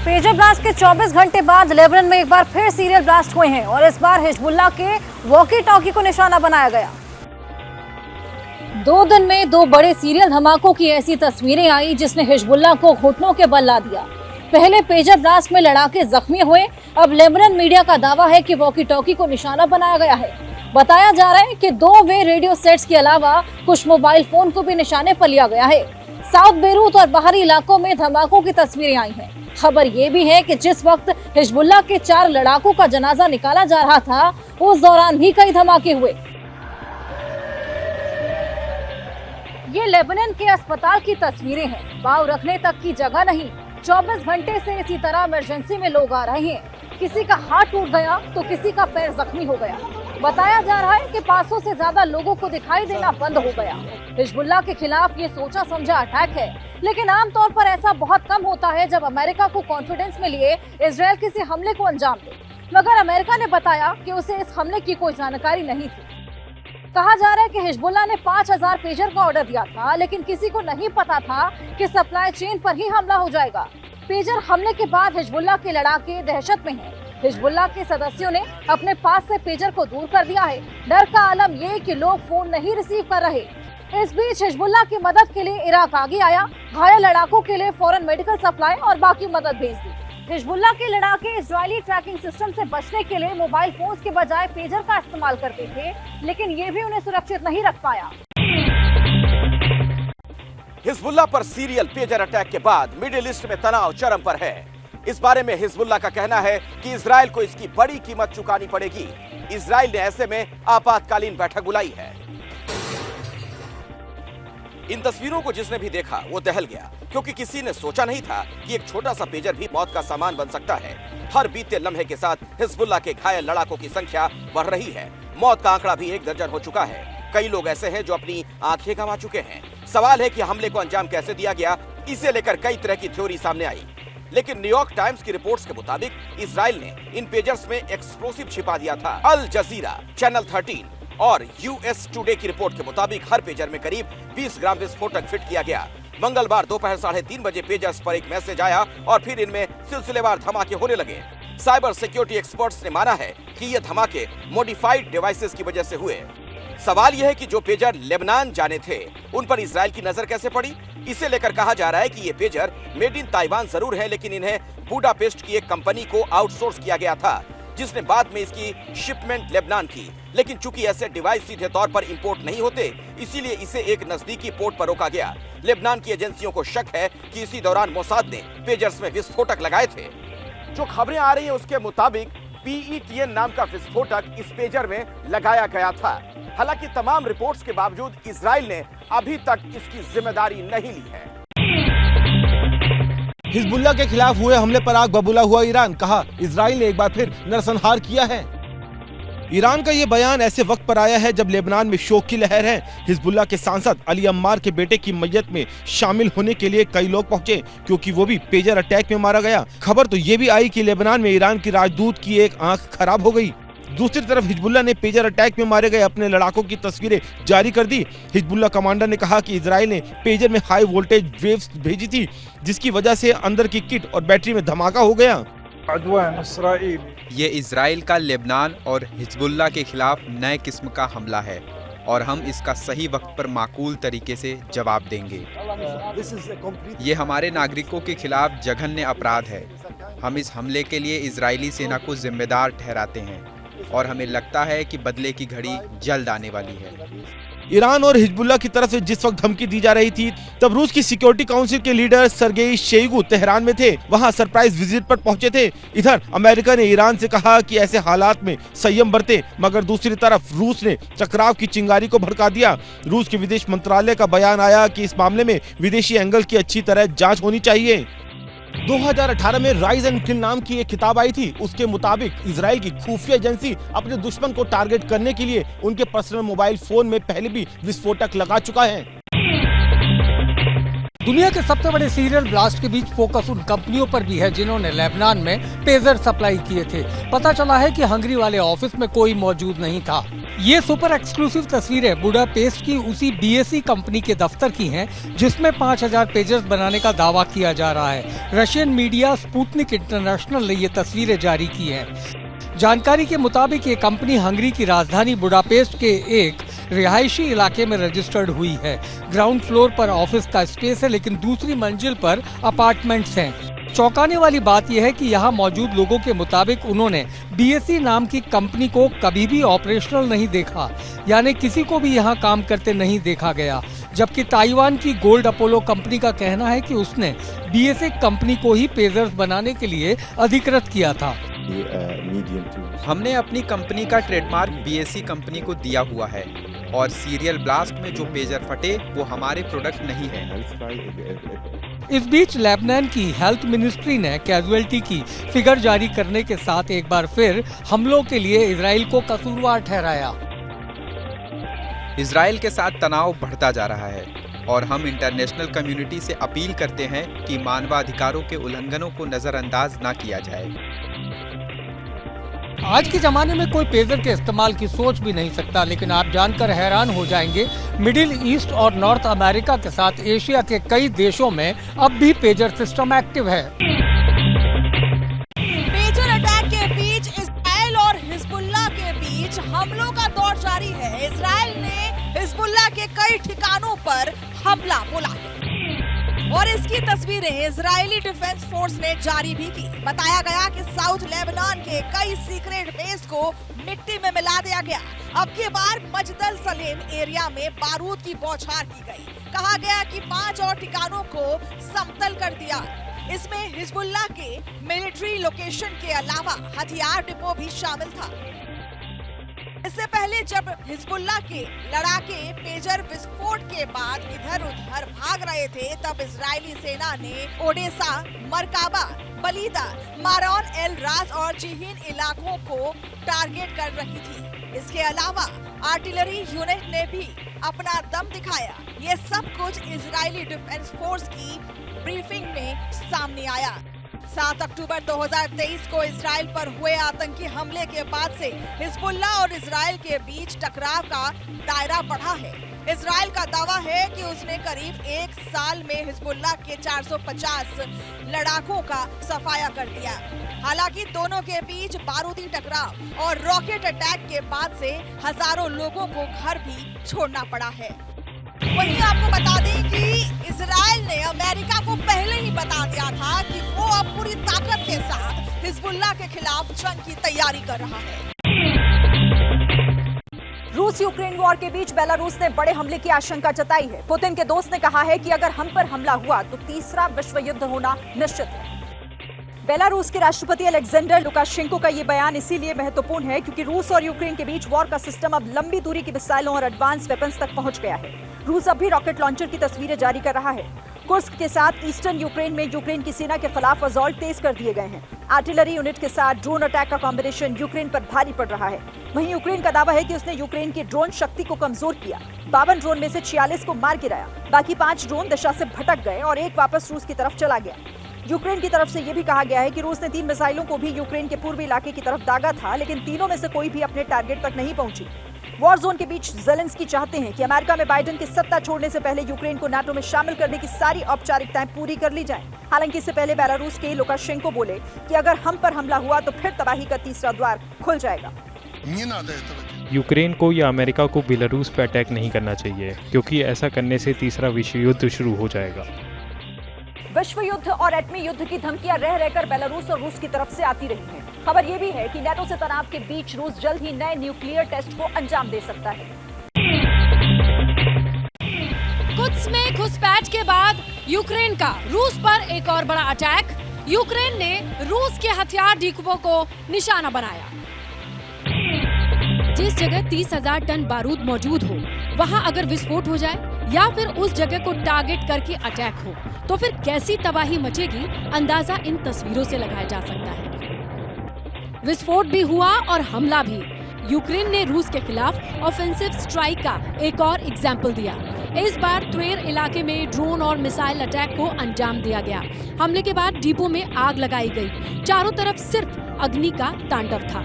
Pager blast के 24 घंटे बाद लेबनान में एक बार फिर सीरियल ब्लास्ट हुए हैं और इस बार हिजबुल्लाह के वॉकी टॉकी को निशाना बनाया गया। 2 दिन में 2 बड़े सीरियल धमाकों की ऐसी तस्वीरें आई जिसने हिजबुल्लाह को घुटनों के बल ला दिया। पहले पेजर ब्लास्ट में लड़ाके जख्मी हुए, अब लेबनान मीडिया का दावा है कि वॉकी टॉकी को निशाना बनाया गया है। बताया जा रहा है कि 2 वे रेडियो सेट्स के अलावा कुछ मोबाइल फोन को भी निशाने पर लिया गया है। साउथ बेरूत और बाहरी इलाकों में धमाकों की तस्वीरें आई हैं। खबर ये भी है कि जिस वक्त हिजबुल्लाह के 4 लड़ाकों का जनाजा निकाला जा रहा था, उस दौरान भी कई धमाके हुए। ये लेबनान के अस्पताल की तस्वीरें हैं। पाँव रखने तक की जगह नहीं। 24 घंटे से इसी तरह इमरजेंसी में लोग आ रहे हैं। किसी का हाथ टूट गया तो किसी का पैर जख्मी हो गया। बताया जा रहा है कि 500 से ज्यादा लोगों को दिखाई देना बंद हो गया। हिजबुल्लाह के खिलाफ ये सोचा समझा अटैक है, लेकिन आमतौर पर ऐसा बहुत कम होता है जब अमेरिका को कॉन्फिडेंस में लिए इजराइल किसी हमले को अंजाम दे। मगर अमेरिका ने बताया कि उसे इस हमले की कोई जानकारी नहीं थी। कहा जा रहा है कि हिजबुल्लाह ने 5000 पेजर का ऑर्डर दिया था, लेकिन किसी को नहीं पता था कि सप्लाई चेन पर ही हमला हो जाएगा। पेजर हमले के बाद हिजबुल्लाह के लड़ाके दहशत में हैं। हिजबुल्लाह के सदस्यों ने अपने पास से पेजर को दूर कर दिया है। डर का आलम ये कि लोग फोन नहीं रिसीव कर रहे। इस बीच हिजबुल्लाह की मदद के लिए इराक आगे आया। घायल लड़ाकों के लिए फौरन मेडिकल सप्लाई और बाकी मदद भेज दी। हिजबुल्लाह के लड़ाके इजरायली ट्रैकिंग सिस्टम से बचने के लिए मोबाइल फोन्स के बजाय पेजर का इस्तेमाल करते थे, लेकिन ये भी उन्हें सुरक्षित नहीं रख पाया। हिजबुल्लाह पर सीरियल पेजर अटैक के बाद मिडिल ईस्ट में तनाव चरम पर है। इस बारे में हिजबुल्लाह का कहना है कि इजराइल को इसकी बड़ी कीमत चुकानी पड़ेगी। इजराइल ने ऐसे में आपातकालीन बैठक बुलाई है। इन तस्वीरों को जिसने भी देखा वो दहल गया, क्योंकि किसी ने सोचा नहीं था कि एक छोटा सा पेजर भी मौत का सामान बन सकता है। हर बीते लम्हे के साथ हिजबुल्लाह के घायल लड़ाकों की संख्या बढ़ रही है। मौत का आंकड़ा भी 1 दर्जन हो चुका है। कई लोग ऐसे हैं जो अपनी आंखें गंवा चुके हैं। सवाल है कि हमले को अंजाम कैसे दिया गया। इसे लेकर कई तरह की थ्योरी सामने आई, लेकिन न्यूयॉर्क टाइम्स की रिपोर्ट्स के मुताबिक इजराइल ने इन पेजर्स में एक्सप्लोसिव छिपा दिया था। अल जजीरा, चैनल 13 और यूएस टुडे की रिपोर्ट के मुताबिक हर पेजर में करीब 20 ग्राम विस्फोटक फिट किया गया। मंगलवार दोपहर 3:30 बजे पेजर्स पर एक मैसेज आया और फिर इनमें सिलसिलेवार धमाके होने लगे। साइबर सिक्योरिटी एक्सपर्ट्स ने माना है कि ये धमाके मॉडिफाइड डिवाइसेस की वजह से हुए। सवाल यह है कि जो पेजर लेबनान जाने थे, उन पर इजराइल की नजर कैसे पड़ी। इसे लेकर कहा जा रहा है कि ये पेजर मेड इन ताइवान जरूर है, लेकिन इन्हें बुडापेस्ट की एक कंपनी को आउटसोर्स किया गया था, जिसने बाद में इसकी शिपमेंट लेबनान की। लेकिन चूंकि ऐसे डिवाइस सीधे तौर पर इंपोर्ट नहीं होते, इसीलिए इसे एक नजदीकी पोर्ट पर रोका गया। लेबनान की एजेंसियों को शक है कि इसी दौरान मोसाद ने पेजर्स में विस्फोटक लगाए थे। जो खबरें आ रही है उसके मुताबिक PETN नाम का विस्फोटक इस पेजर में लगाया गया था। हालांकि तमाम रिपोर्ट्स के बावजूद इजराइल ने अभी तक इसकी जिम्मेदारी नहीं ली है। हिजबुल्लाह के खिलाफ हुए हमले पर आग बबूला हुआ ईरान। कहा, इजराइल ने एक बार फिर नरसंहार किया है। ईरान का ये बयान ऐसे वक्त पर आया है जब लेबनान में शोक की लहर है। हिजबुल्लाह के सांसद अली अम्मार के बेटे की मैयत में शामिल होने के लिए कई लोग पहुंचे, क्योंकि वो भी पेजर अटैक में मारा गया। खबर तो ये भी आई कि लेबनान में ईरान की राजदूत की एक आंख खराब हो गई। दूसरी तरफ हिजबुल्लाह ने पेजर अटैक में मारे गए अपने लड़ाकों की तस्वीरें जारी कर दी। हिजबुल्लाह कमांडर ने कहा कि इजराइल ने पेजर में हाई वोल्टेज वेव्स भेजी थी, जिसकी वजह से अंदर की किट और बैटरी में धमाका हो गया। ये इजराइल का लेबनान और हिजबुल्लाह के खिलाफ नए किस्म का हमला है और हम इसका सही वक्त पर माकूल तरीके से जवाब देंगे। ये हमारे नागरिकों के खिलाफ जघन्य अपराध है। हम इस हमले के लिए इजरायली सेना को जिम्मेदार ठहराते हैं और हमें लगता है कि बदले की घड़ी जल्द आने वाली है। ईरान और हिजबुल्लाह की तरफ से जिस वक्त धमकी दी जा रही थी, तब रूस की सिक्योरिटी काउंसिल के लीडर सरगेई शोइगु तेहरान में थे। वहां सरप्राइज विजिट पर पहुंचे थे। इधर अमेरिका ने ईरान से कहा कि ऐसे हालात में संयम बरते, मगर दूसरी तरफ रूस ने टकराव की चिंगारी को भड़का दिया। रूस के विदेश मंत्रालय का बयान आया कि इस मामले में विदेशी एंगल की अच्छी तरह जांच होनी चाहिए। 2018 में राइज एंड किल नाम की एक किताब आई थी। उसके मुताबिक इजराइल की खुफिया एजेंसी अपने दुश्मन को टारगेट करने के लिए उनके पर्सनल मोबाइल फोन में पहले भी विस्फोटक लगा चुका है। दुनिया के सबसे बड़े सीरियल ब्लास्ट के बीच फोकस उन कंपनियों पर भी है जिन्होंने लेबनान में पेजर सप्लाई किए थे। पता चला है कि हंगरी वाले ऑफिस में कोई मौजूद नहीं था। ये सुपर एक्सक्लूसिव तस्वीरें बुडापेस्ट की उसी बीएसई कंपनी के दफ्तर की हैं, जिसमें 5000 पेजर्स बनाने का दावा किया जा रहा है। रशियन मीडिया स्पुतनिक इंटरनेशनल ने ये तस्वीरें जारी की हैं। जानकारी के मुताबिक ये कंपनी हंगरी की राजधानी बुडापेस्ट के एक रिहायशी इलाके में रजिस्टर्ड हुई है। ग्राउंड फ्लोर पर ऑफिस का स्पेस है, लेकिन दूसरी मंजिल पर अपार्टमेंट्स हैं। चौंकाने वाली बात यह है कि यहाँ मौजूद लोगों के मुताबिक उन्होंने बीएसई नाम की कंपनी को कभी भी ऑपरेशनल नहीं देखा, यानी किसी को भी यहाँ काम करते नहीं देखा गया। जबकि ताइवान की गोल्ड अपोलो कंपनी का कहना है कि उसने बीएसई कंपनी को ही पेजर्स बनाने के लिए अधिकृत किया था। हमने अपनी कंपनी का ट्रेडमार्क बीएसई कंपनी को दिया हुआ है और सीरियल ब्लास्ट में जो पेजर फटे वो हमारे प्रोडक्ट नहीं है। इस बीच लेबनान की हेल्थ मिनिस्ट्री ने कैजुअलिटी की फिगर जारी करने के साथ एक बार फिर हमलों के लिए इजराइल को कसूरवार ठहराया। इजराइल के साथ तनाव बढ़ता जा रहा है और हम इंटरनेशनल कम्युनिटी से अपील करते हैं कि मानवाधिकारों के उल्लंघनों को नजरअंदाज न किया जाए। आज के जमाने में कोई पेजर के इस्तेमाल की सोच भी नहीं सकता, लेकिन आप जानकर हैरान हो जाएंगे, मिडिल ईस्ट और नॉर्थ अमेरिका के साथ एशिया के कई देशों में अब भी पेजर सिस्टम एक्टिव है। पेजर अटैक के बीच इजराइल और हिजबुल्लाह के बीच हमलों का दौर जारी है। इजराइल ने हिजबुल्लाह के कई ठिकानों पर हमला बोला है और इसकी तस्वीरें इजरायली डिफेंस फोर्स ने जारी भी की। बताया गया कि साउथ लेबनान के कई सीक्रेट बेस को मिट्टी में मिला दिया गया। अब की बार मजदल सलेम एरिया में बारूद की बौछार की गई। कहा गया कि 5 और ठिकानों को समतल कर दिया। इसमें हिजबुल्लाह के मिलिट्री लोकेशन के अलावा हथियार डिपो भी शामिल था। इससे पहले जब हिजबुल्लाह के लड़ाके पेजर विस्फोट के बाद इधर उधर भाग रहे थे, तब इजरायली सेना ने ओडेसा, मरकाबा, बलीदा, मारौन एल रास और जिहीन इलाकों को टारगेट कर रही थी। इसके अलावा आर्टिलरी यूनिट ने भी अपना दम दिखाया। ये सब कुछ इजरायली डिफेंस फोर्स की ब्रीफिंग में सामने आया। 7 अक्टूबर 2023 को इजराइल पर हुए आतंकी हमले के बाद से हिजबुल्लाह और इजराइल के बीच टकराव का दायरा बढ़ा है। इजराइल का दावा है कि उसने करीब 1 साल में हिजबुल्लाह के 450 लड़ाकों का सफाया कर दिया। हालांकि दोनों के बीच बारूदी टकराव और रॉकेट अटैक के बाद से हजारों लोगों को घर भी छोड़ना पड़ा है। वहीं आपको बता दें कि इजराइल ने अमेरिका को पहले ही बता दिया था कि वो अब पूरी ताकत के साथ हिजबुल्लाह के खिलाफ जंग की तैयारी कर रहा है। रूस यूक्रेन वॉर के बीच बेलारूस ने बड़े हमले की आशंका जताई है। पुतिन के दोस्त ने कहा है कि अगर हम पर हमला हुआ तो तीसरा विश्व युद्ध होना निश्चित है। बेलारूस के राष्ट्रपति अलेक्जेंडर लुकाशेंको का ये बयान इसीलिए महत्वपूर्ण है क्योंकि रूस और यूक्रेन के बीच वॉर का सिस्टम अब लंबी दूरी की मिसाइलों और एडवांस वेपन्स तक पहुंच गया है। रूस अब भी रॉकेट लॉन्चर की तस्वीरें जारी कर रहा है। कुर्स्क के साथ ईस्टर्न यूक्रेन में यूक्रेन की सेना के खिलाफ असॉल्ट तेज कर दिए गए हैं। आर्टिलरी यूनिट के साथ ड्रोन अटैक का कॉम्बिनेशन यूक्रेन पर भारी पड़ रहा है। वहीं यूक्रेन का दावा है कि उसने यूक्रेन की ड्रोन शक्ति को कमजोर किया। 52 ड्रोन में से 46 को मार गिराया। बाकी 5 ड्रोन दिशा से भटक गए और एक वापस रूस की तरफ चला गया। यूक्रेन की तरफ से यह भी कहा गया है कि रूस ने 3 मिसाइलों को भी यूक्रेन के पूर्वी इलाके की तरफ दागा था, लेकिन तीनों में से कोई भी अपने टारगेट तक नहीं पहुंची। वॉर जोन के बीच ज़ेलेंस्की चाहते हैं कि अमेरिका में बाइडेन की सत्ता छोड़ने से पहले यूक्रेन को नाटो में शामिल करने की सारी औपचारिकताएं पूरी कर ली जाएं। हालांकि इससे पहले बेलारूस के लुकाशेंको बोले कि अगर हम पर हमला हुआ तो फिर तबाही का तीसरा द्वार खुल जाएगा। यूक्रेन को या अमेरिका को बेलारूस पर अटैक नहीं करना चाहिए, क्योंकि ऐसा करने से तीसरा विश्व युद्ध शुरू हो जाएगा। विश्व युद्ध और एटमी युद्ध की धमकियां रह रहकर बेलारूस और रूस की तरफ से आती रही हैं। खबर यह भी है कि नाटो से तनाव के बीच रूस जल्द ही नए न्यूक्लियर टेस्ट को अंजाम दे सकता है। कुछ में घुसपैठ के बाद यूक्रेन का रूस पर एक और बड़ा अटैक। यूक्रेन ने रूस के हथियार डिपो को निशाना बनाया। जिस जगह 30,000 टन बारूद मौजूद हो, वहां अगर विस्फोट हो जाए या फिर उस जगह को टारगेट करके अटैक हो, तो फिर कैसी तबाही मचेगी, अंदाजा इन तस्वीरों से लगाया जा सकता है। विस्फोट भी हुआ और हमला भी। यूक्रेन ने रूस के खिलाफ ऑफेंसिव स्ट्राइक का एक और एग्जाम्पल दिया। इस बार त्वेर इलाके में ड्रोन और मिसाइल अटैक को अंजाम दिया गया। हमले के बाद डिपो में आग लगाई गई। चारों तरफ सिर्फ अग्नि का तांडव था।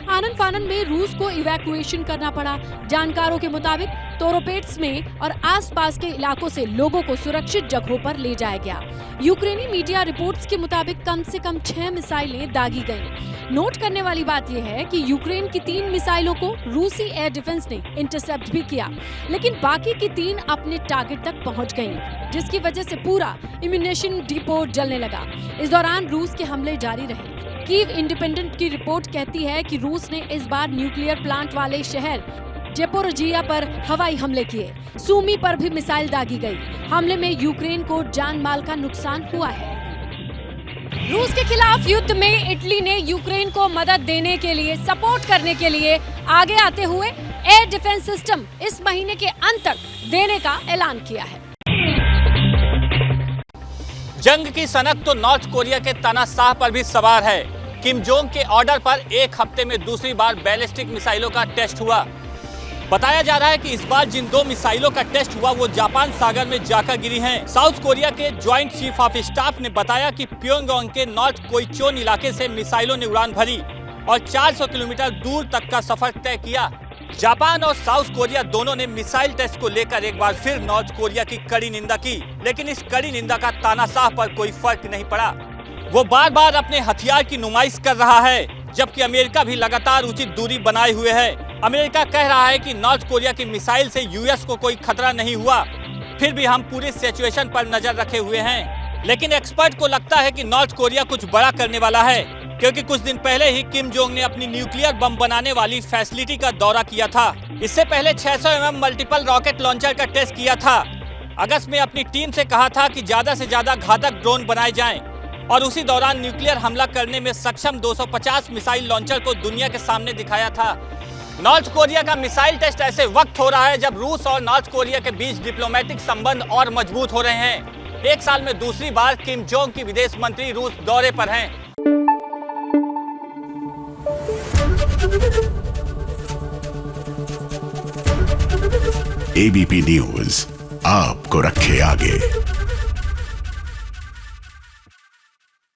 आनन फानन में रूस को इवैक्यूएशन करना पड़ा। जानकारों के मुताबिक तोरोपेट्स में और आसपास के इलाकों से लोगों को सुरक्षित जगहों पर ले जाया गया। यूक्रेनी मीडिया रिपोर्ट्स के मुताबिक कम से कम 6 मिसाइलें दागी गईं। नोट करने वाली बात यह है कि यूक्रेन की 3 मिसाइलों को रूसी एयर डिफेंस ने इंटरसेप्ट भी किया, लेकिन बाकी की 3 अपने टारगेट तक पहुंच गईं, जिसकी वजह से पूरा इम्यूनेशन डिपो जलने लगा। इस दौरान रूस के हमले जारी रहे। कीव इंडिपेंडेंट की रिपोर्ट कहती है कि रूस ने इस बार न्यूक्लियर प्लांट वाले शहर जेपोरोजिया पर हवाई हमले किए। सूमी पर भी मिसाइल दागी गई। हमले में यूक्रेन को जान माल का नुकसान हुआ है। रूस के खिलाफ युद्ध में इटली ने यूक्रेन को मदद देने के लिए, सपोर्ट करने के लिए आगे आते हुए एयर डिफेंस सिस्टम इस महीने के अंत तक देने का ऐलान किया है। जंग की सनक तो नॉर्थ कोरिया के तानाशाह पर भी सवार है। किम जोंग के ऑर्डर पर एक हफ्ते में दूसरी बार बैलिस्टिक मिसाइलों का टेस्ट हुआ। बताया जा रहा है कि इस बार जिन 2 मिसाइलों का टेस्ट हुआ वो जापान सागर में जाकर गिरी हैं। साउथ कोरिया के ज्वाइंट चीफ ऑफ स्टाफ ने बताया कि प्योंगयांग के नॉर्थ कोइचोन इलाके से मिसाइलों ने उड़ान भरी और 400 किलोमीटर दूर तक का सफर तय किया। जापान और साउथ कोरिया दोनों ने मिसाइल टेस्ट को लेकर एक बार फिर नॉर्थ कोरिया की कड़ी निंदा की, लेकिन इस कड़ी निंदा का तानाशाह पर कोई फर्क नहीं पड़ा। वो बार बार अपने हथियार की नुमाइश कर रहा है, जबकि अमेरिका भी लगातार उचित दूरी बनाए हुए है। अमेरिका कह रहा है कि नॉर्थ कोरिया की मिसाइल से यूएस को कोई खतरा नहीं हुआ, फिर भी हम पूरी सिचुएशन पर नजर रखे हुए हैं। लेकिन एक्सपर्ट को लगता है कि नॉर्थ कोरिया कुछ बड़ा करने वाला है, क्योंकि कुछ दिन पहले ही किम जोंग ने अपनी न्यूक्लियर बम बनाने वाली फैसिलिटी का दौरा किया था। इससे पहले 600 mm मल्टीपल रॉकेट लॉन्चर का टेस्ट किया था। अगस्त में अपनी टीम से कहा था कि ज्यादा से ज्यादा घातक ड्रोन बनाए जाएं, और उसी दौरान न्यूक्लियर हमला करने में सक्षम 250 मिसाइल लॉन्चर को दुनिया के सामने दिखाया था। नॉर्थ कोरिया का मिसाइल टेस्ट ऐसे वक्त हो रहा है जब रूस और नॉर्थ कोरिया के बीच डिप्लोमेटिक संबंध और मजबूत हो रहे हैं। एक साल में दूसरी बार किम जोंग की विदेश मंत्री रूस दौरे पर हैं। एबीपी न्यूज आपको रखे आगे।